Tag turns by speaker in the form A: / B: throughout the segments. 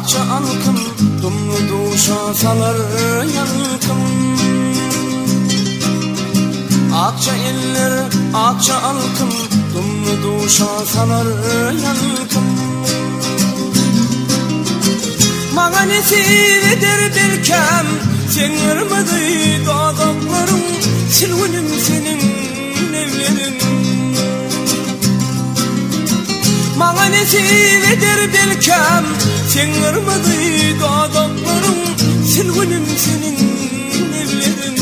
A: akça alkım, dumlu duşa salar yalkım. Akça eller, akça alkım, dumlu duşa salar yalkım. Mağa nesip eder belkem, sen ırmadı dağdaklarım, silvinim senin evlerin. Mağa nesip eder belkem, sen ırmadı dağdaklarım, silvinim senin evlerin.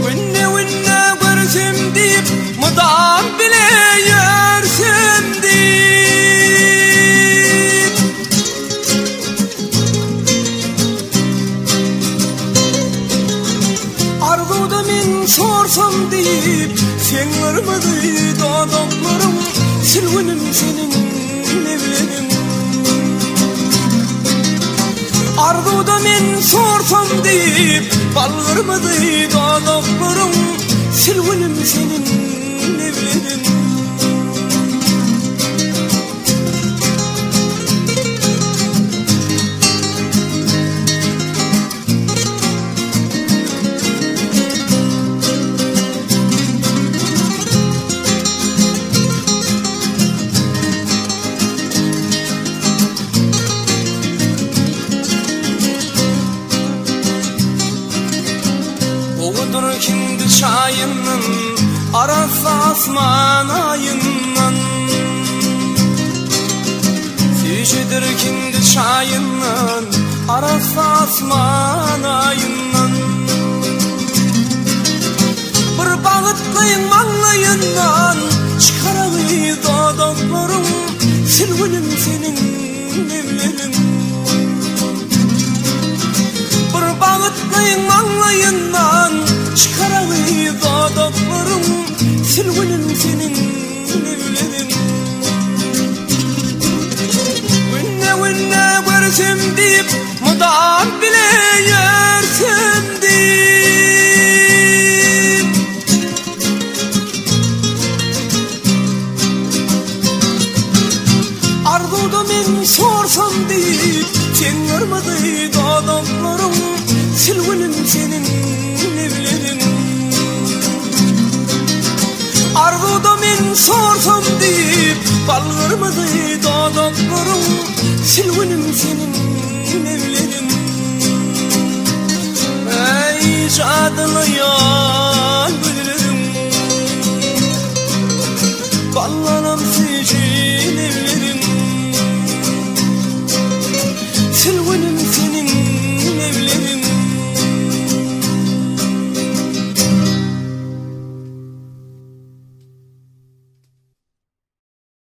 A: Venne venne görsem deyip, mıdam bile yersem deyip. Arzuda men sorsam deyip, sen ırmadı dağdaklarım, silvinim senin evlerin. Arzuda men sorsam deyip, balgırmadı dağdaklarım, silvinim senin evlerin. Oğudur kindi çayının, arası asman ayından. Süjüdür kindi çayının, arası asman ayından. Bir bağıtlayın mallayından, çıkaralı dağdaklarım, silvinim senin evlerin. Bir bağıtlayın mallayından, çıkaralı dağdaklarım, silvinim senin evlerin. Venne venne görsem deyip, mıdam bile yersem deyip. Arzuda men sorsam deyip, sen ırmadı dağdaklarım, silvinim senin evlerin. Arzuda men sorsam deyip, balgırmadı dağdaklarım, silvinim senin evlerin. Ey cadılı yar,